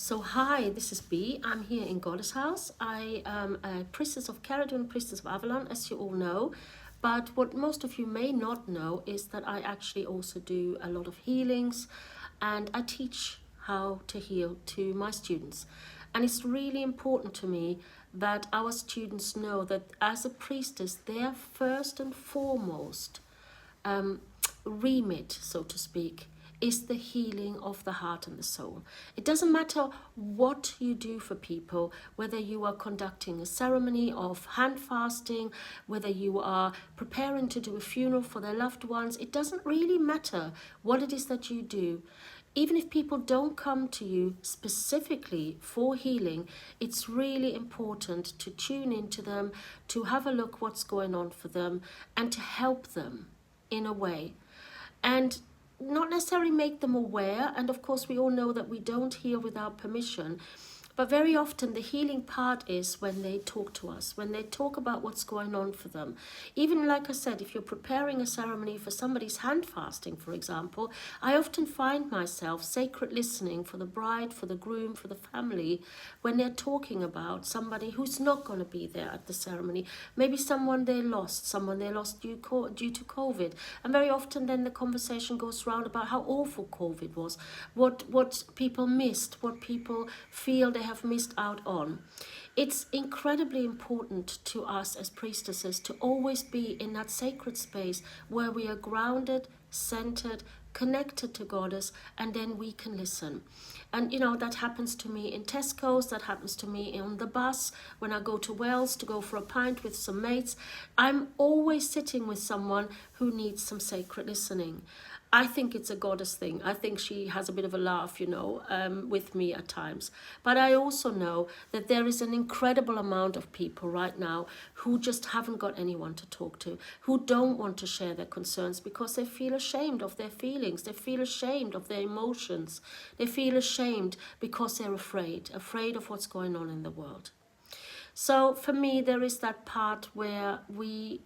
So hi, this is B. I'm here in Goddess House. I am a priestess of Cerridwen, priestess of Avalon, as you all know. But what most of you may not know is that I actually also do a lot of healings and I teach how to heal to my students. And it's really important to me that our students know that as a priestess, their first and foremost um, remit, so to speak, is the healing of the heart and the soul. It doesn't matter what you do for people, whether you are conducting a ceremony of hand fasting, whether you are preparing to do a funeral for their loved ones, it doesn't really matter what it is that you do. Even if people don't come to you specifically for healing, it's really important to tune into them, to have a look what's going on for them, and to help them in a way. And not necessarily make them aware. And of course, we all know that we don't heal without permission. But very often the healing part is when they talk to us, when they talk about what's going on for them. Even like I said, if you're preparing a ceremony for somebody's hand fasting, for example, I often find myself sacred listening for the bride, for the groom, for the family, when they're talking about somebody who's not going to be there at the ceremony. Maybe someone they lost due to COVID. And very often then the conversation goes round about how awful COVID was, what people missed, what people feel they have missed out on. It's incredibly important to us as priestesses to always be in that sacred space where we are grounded, centered, connected to Goddess, and then we can listen. And that happens to me in Tesco's, that happens to me on the bus, when I go to Wales to go for a pint with some mates. I'm always sitting with someone who needs some sacred listening. I think it's a Goddess thing. I think she has a bit of a laugh, with me at times. But I also know that there is an incredible amount of people right now who just haven't got anyone to talk to, who don't want to share their concerns because they feel ashamed of their feelings. They feel ashamed of their emotions. They feel ashamed because they're afraid of what's going on in the world. So for me, there is that part where we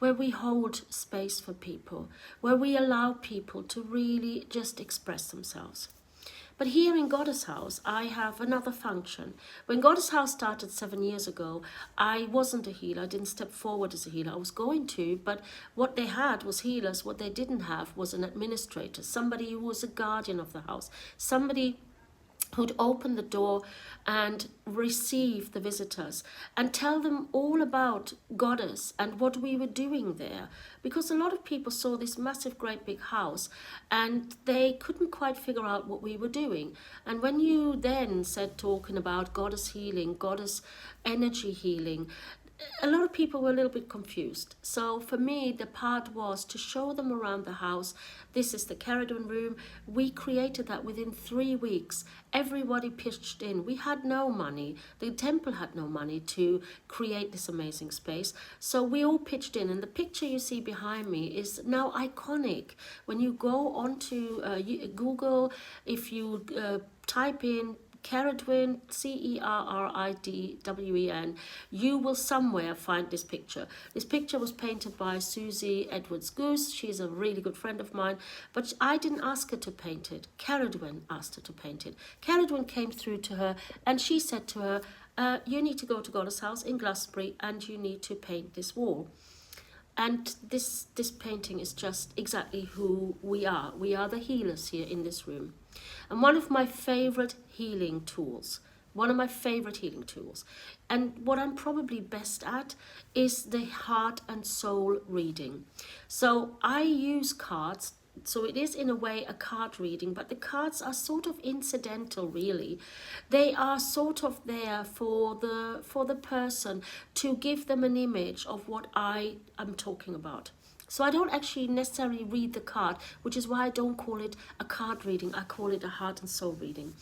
hold space for people, where we allow people to really just express themselves. But here in Goddess House, I have another function. When Goddess House started 7 years ago, I wasn't a healer. I didn't step forward as a healer. I was going to, but what they had was healers. What they didn't have was an administrator, somebody who was a guardian of the house, somebody who'd open the door and receive the visitors and tell them all about Goddess and what we were doing there. Because a lot of people saw this massive, great big house and they couldn't quite figure out what we were doing. And when you then said talking about Goddess healing, Goddess energy healing, a lot of people were a little bit confused. So for me, the part was to show them around the house. This is the Cerridwen room. We created that within 3 weeks. Everybody pitched in. We had no money. The temple had no money to create this amazing space. So we all pitched in. And the picture you see behind me is now iconic. When you go onto Google, if you type in Cerridwen, Cerridwen, you will somewhere find this picture. This picture was painted by Susie Edwards-Goose. She's a really good friend of mine, but I didn't ask her to paint it. Cerridwen asked her to paint it. Cerridwen came through to her and she said to her, you need to go to Goddess House in Glastonbury and you need to paint this wall. And this painting is just exactly who we are. We are the healers here in this room. And one of my favorite healing tools, and what I'm probably best at is the heart and soul reading. So I use cards. So it is in a way a card reading, but the cards are sort of incidental, really. They are sort of there for the person to give them an image of what I am talking about. So I don't actually necessarily read the card, which is why I don't call it a card reading. I call it a heart and soul reading.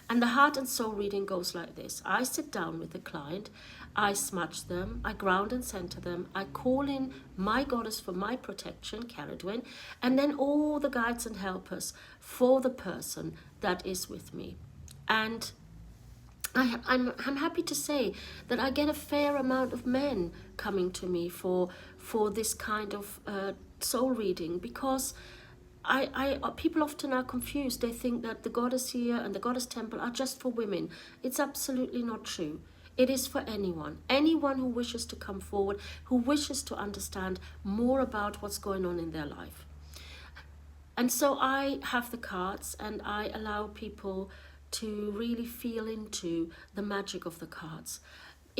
And the heart and soul reading goes like this. I sit down with the client, I smudge them, I ground and center them, I call in my Goddess for my protection, Cerridwen, and then all the guides and helpers for the person that is with me. And I'm happy to say that I get a fair amount of men coming to me for this kind of soul reading, because people often are confused. They think that the goddess here and the goddess temple are just for women. It's absolutely not true. It is for anyone who wishes to come forward, who wishes to understand more about what's going on in their life. And so I have the cards, and I allow people to really feel into the magic of the cards.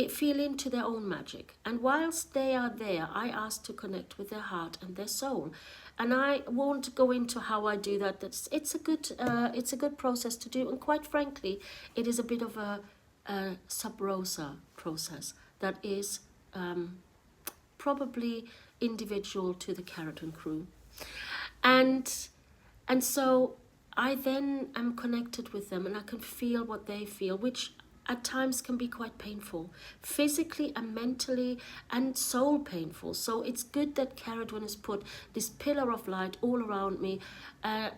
Feel into their own magic. And whilst they are there, I ask to connect with their heart and their soul. And I won't go into how I do that. It's a good process to do. And quite frankly, it is a bit of a sub rosa process that is probably individual to the Cerridwen crew. And so I then am connected with them, and I can feel what they feel, which at times can be quite painful, physically and mentally and soul painful. So it's good that Cerridwen has put this pillar of light all around me,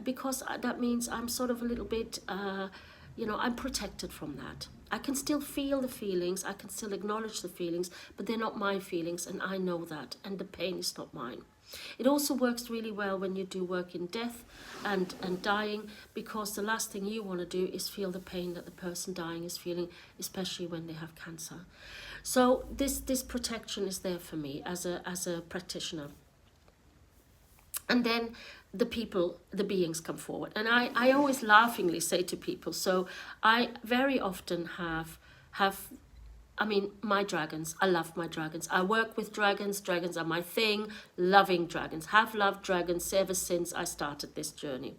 because that means I'm sort of a little bit, I'm protected from that. I can still feel the feelings, I can still acknowledge the feelings, but they're not my feelings, and I know that, and the pain is not mine. It also works really well when you do work in death and dying, because the last thing you want to do is feel the pain that the person dying is feeling, especially when they have cancer. So this protection is there for me as a practitioner. And then the beings come forward. And I always laughingly say to people, so I very often have my dragons. I love my dragons. I work with dragons. Dragons are my thing. Loving dragons. Have loved dragons ever since I started this journey.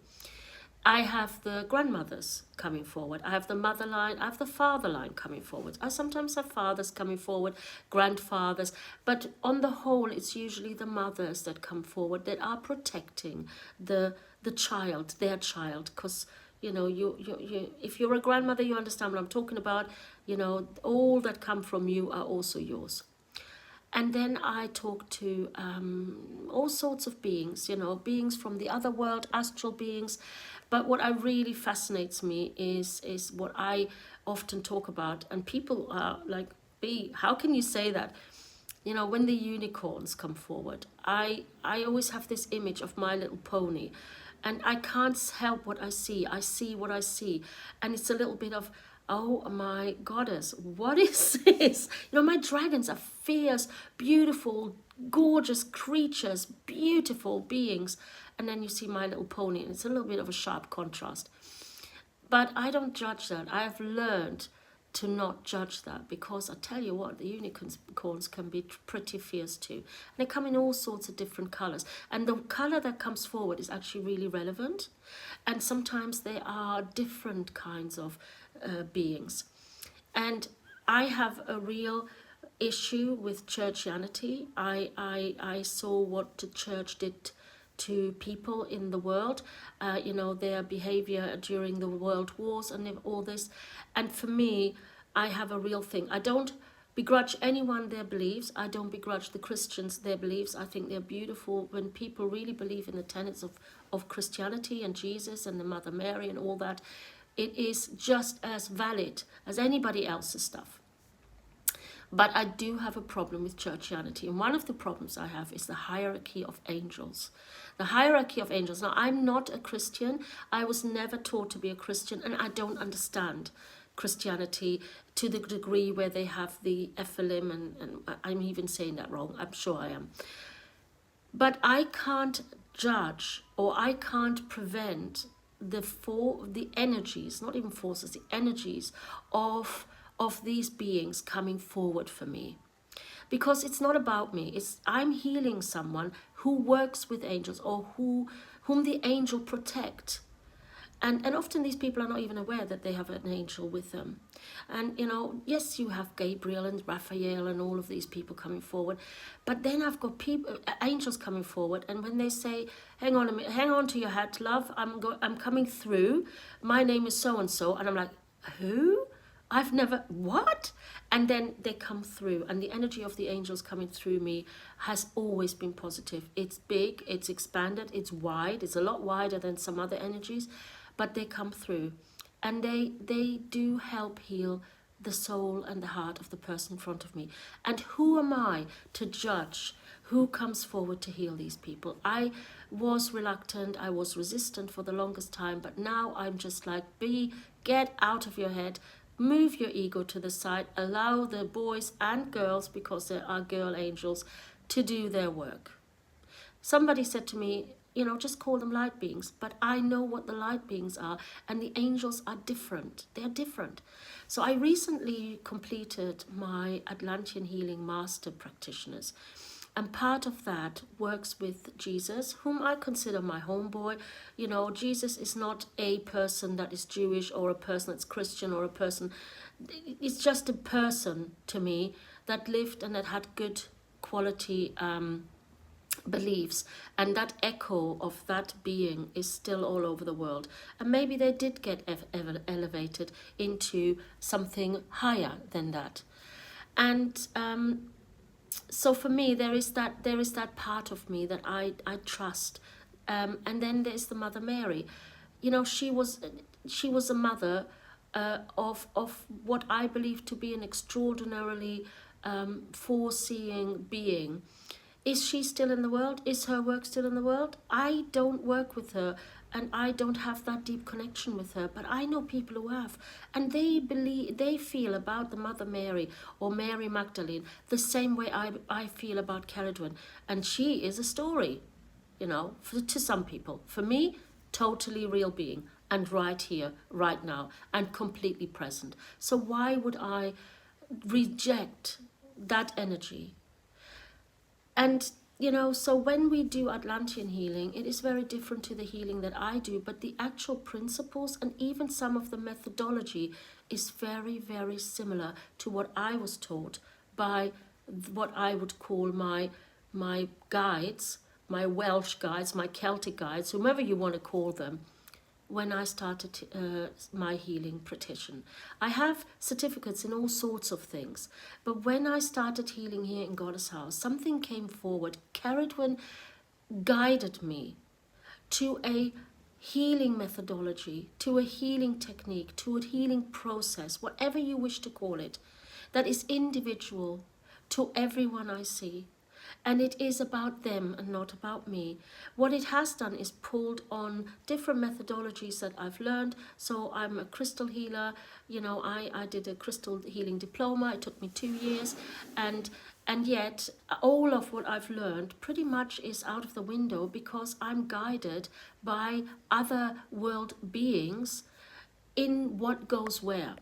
I have the grandmothers coming forward. I have the mother line. I have the father line coming forward. I sometimes have fathers coming forward, grandfathers. But on the whole, it's usually the mothers that come forward that are protecting the child, their child. Because, you if you're a grandmother, you understand what I'm talking about. All that come from you are also yours. And then I talk to all sorts of beings, beings from the other world, astral beings. But what really fascinates me is what I often talk about. And people are like, B, how can you say that? When the unicorns come forward, I always have this image of My Little Pony. And I can't help what I see. I see what I see. And it's a little bit of, oh my goddess, what is this? My dragons are fierce, beautiful, gorgeous creatures, beautiful beings. And then you see My Little Pony, and it's a little bit of a sharp contrast. But I don't judge that. I have learned to not judge that, because I tell you what, the unicorns can be pretty fierce too. And they come in all sorts of different colors. And the color that comes forward is actually really relevant. And sometimes there are different kinds of beings. And I have a real issue with churchianity. I saw what the church did to people in the world, their behavior during the world wars and all this. And for me, I have a real thing. I don't begrudge anyone their beliefs. I don't begrudge the Christians their beliefs. I think they're beautiful when people really believe in the tenets of Christianity and Jesus and the Mother Mary and all that. It is just as valid as anybody else's stuff. But I do have a problem with churchianity. And one of the problems I have is the hierarchy of angels. The hierarchy of angels. Now, I'm not a Christian. I was never taught to be a Christian, and I don't understand Christianity to the degree where they have the Ephelim, and I'm even saying that wrong. I'm sure I am. But I can't judge, or I can't prevent the energies, not even forces, the energies of these beings coming forward for me. Because it's not about me. I'm healing someone who works with angels, or whom the angel protect. And often these people are not even aware that they have an angel with them. And, yes, you have Gabriel and Raphael and all of these people coming forward. But then I've got angels coming forward. And when they say, hang on a minute, hang on to your hat, love, I'm coming through. My name is so-and-so. And I'm like, who? I've never, what? And then they come through, and the energy of the angels coming through me has always been positive. It's big, it's expanded, it's wide, it's a lot wider than some other energies, but they come through, and they do help heal the soul and the heart of the person in front of me. And who am I to judge? who comes forward to heal these people. I was reluctant, I was resistant for the longest time, but now I'm just like, get out of your head, move your ego to the side, allow the boys and girls, because there are girl angels, to do their work. Somebody said to me, just call them light beings, but I know what the light beings are, and the angels are different. They're different. So I recently completed my Atlantean Healing Master Practitioners, and part of that works with Jesus, whom I consider my homeboy. Jesus is not a person that is Jewish or a person that's Christian or a person. It's just a person to me that lived and that had good quality beliefs, and that echo of that being is still all over the world, and maybe they did get elevated into something higher than that. And so for me, there is that part of me that I trust. And then there's the Mother Mary. She was a mother of what I believe to be an extraordinarily foreseeing being. Is she still in the world? Is her work still in the world? I don't work with her, and I don't have that deep connection with her, but I know people who have, and they feel about the Mother Mary or Mary Magdalene the same way I feel about Cerridwen, and she is a story, to some people. For me, totally real being, and right here, right now, and completely present. So why would I reject that energy? And, so when we do Atlantean healing, it is very different to the healing that I do, but the actual principles and even some of the methodology is very, very similar to what I was taught by what I would call my guides, my Welsh guides, my Celtic guides, whomever you want to call them, when I started my healing practitioner. I have certificates in all sorts of things, but when I started healing here in Goddess House, something came forward. Cerridwen guided me to a healing methodology, to a healing technique, to a healing process, whatever you wish to call it, that is individual to everyone I see. And it is about them and not about me. What it has done is pulled on different methodologies that I've learned. So I'm a crystal healer. I did a crystal healing diploma. It took me 2 years. And yet all of what I've learned pretty much is out of the window, because I'm guided by other world beings in what goes where.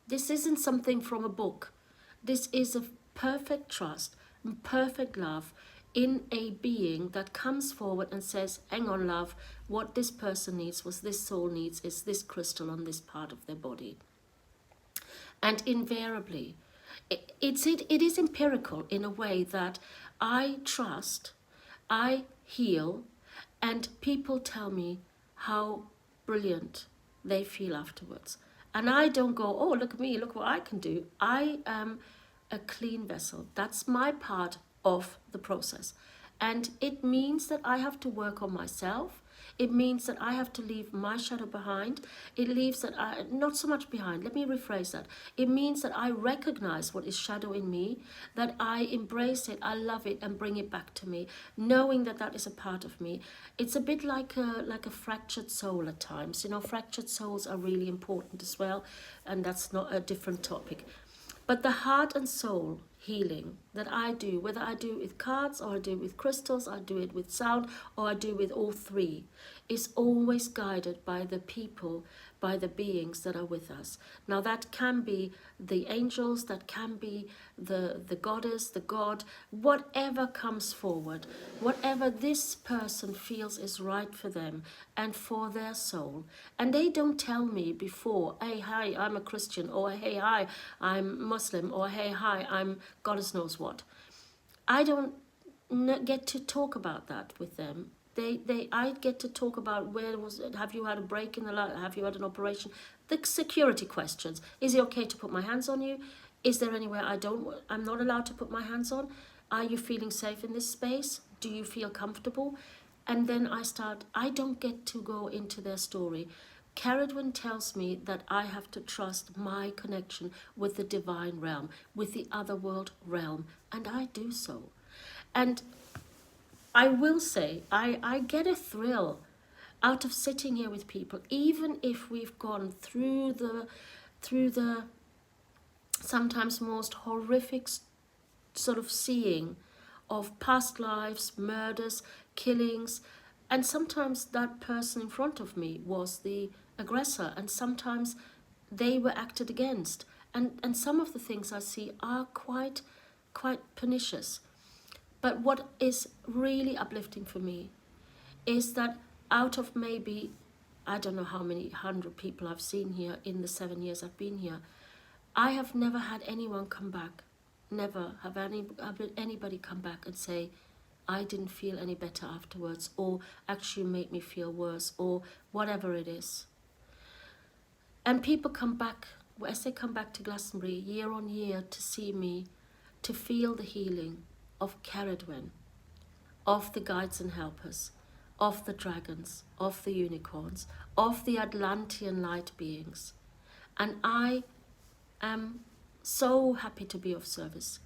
This isn't something from a book. This is a perfect trust, perfect love in a being that comes forward and says, hang on, love, what this person needs, what this soul needs, is this crystal on this part of their body. And invariably, it is empirical in a way that I trust, I heal, and people tell me how brilliant they feel afterwards. And I don't go, oh, look at me, look what I can do. I am a clean vessel. That's my part of the process. And it means that I have to work on myself. It means that I have to leave my shadow behind. It leaves that not so much behind, let me rephrase that. It means that I recognize what is shadow in me, that I embrace it, I love it, and bring it back to me, knowing that that is a part of me. It's a bit like a fractured soul at times. Fractured souls are really important as well, and that's not a different topic. But the heart and soul healing that I do, whether I do it with cards or I do it with crystals, I do it with sound, or I do it with all three, is always guided by the people, by the beings that are with us. Now that can be the angels, that can be the goddess, the god, whatever comes forward, whatever this person feels is right for them and for their soul. And they don't tell me before, hey, hi, I'm a Christian, or hey, hi, I'm Muslim, or hey, hi, I'm goddess knows what. I don't get to talk about that with them. I get to talk about have you had a break in the life, have you had an operation, the security questions. Is it okay to put my hands on you? Is there anywhere I'm not allowed to put my hands on? Are you feeling safe in this space? Do you feel comfortable? And then I don't get to go into their story. Cerridwen tells me that I have to trust my connection with the divine realm, with the other world realm, and I do so. And I will say, I get a thrill out of sitting here with people, even if we've gone through the sometimes most horrific sort of seeing of past lives, murders, killings, and sometimes that person in front of me was the aggressor, and sometimes they were acted against. And some of the things I see are quite pernicious. But what is really uplifting for me is that out of maybe, I don't know how many hundred people I've seen here in the 7 years I've been here, I have never had anyone come back, never have anybody come back and say, I didn't feel any better afterwards, or actually made me feel worse, or whatever it is. And people come back, as they come back to Glastonbury year on year to see me, to feel the healing of Cerridwen, of the guides and helpers, of the dragons, of the unicorns, of the Atlantean light beings. And I am so happy to be of service,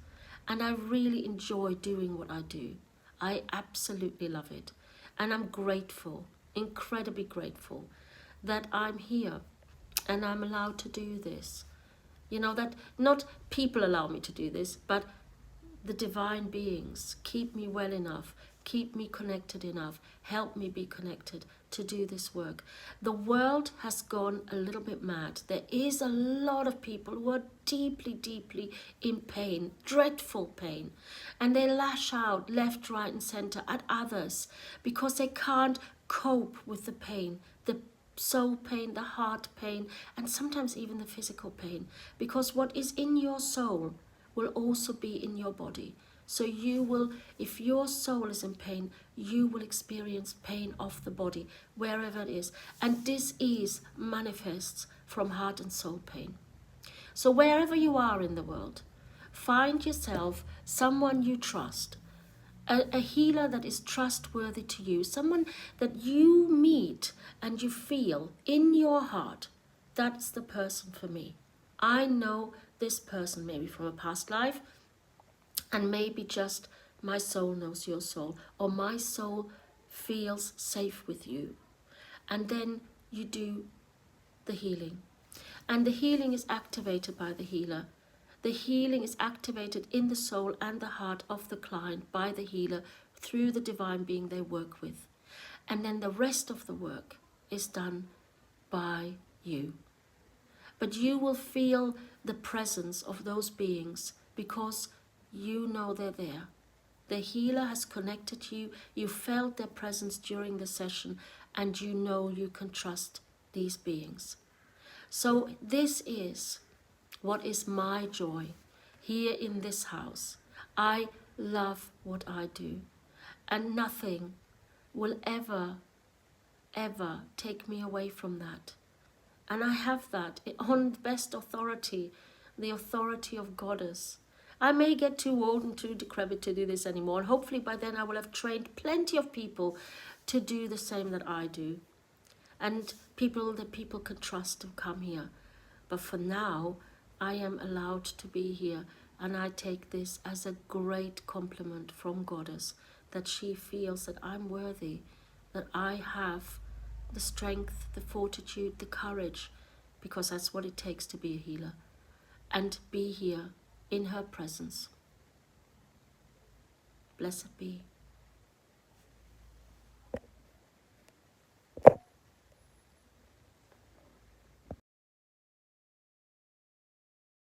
and I really enjoy doing what I do. I absolutely love it, and I'm grateful, incredibly grateful, that I'm here and I'm allowed to do this. You know, that not people allow me to do this, but the divine beings keep me well enough, keep me connected enough, help me be connected to do this work. The world has gone a little bit mad. There is a lot of people who are deeply, deeply in pain, dreadful pain, and they lash out left, right and center at others because they can't cope with the pain, the soul pain, the heart pain, and sometimes even the physical pain, because what is in your soul will also be in your body. So you will, if your soul is in pain, you will experience pain of the body, wherever it is. And disease manifests from heart and soul pain. So wherever you are in the world, find yourself someone you trust, a healer that is trustworthy to you, someone that you meet and you feel in your heart, that's the person for me. I know this person maybe from a past life, and maybe just my soul knows your soul, or my soul feels safe with you. And then you do the healing. And the healing is activated by the healer. The healing is activated in the soul and the heart of the client by the healer through the divine being they work with. And then the rest of the work is done by you. But you will feel the presence of those beings because you know they're there. The healer has connected you, you felt their presence during the session, and you know you can trust these beings. So this is what is my joy here in this house. I love what I do, and nothing will ever take me away from that. And I have that on best authority, the authority of Goddess. I may get too old and too decrepit to do this anymore, and hopefully by then I will have trained plenty of people to do the same that I do. And people that people can trust to come here. But for now, I am allowed to be here, and I take this as a great compliment from Goddess, that she feels that I'm worthy, that I have the strength, the fortitude, the courage, because that's what it takes to be a healer, and be here in her presence. Blessed be.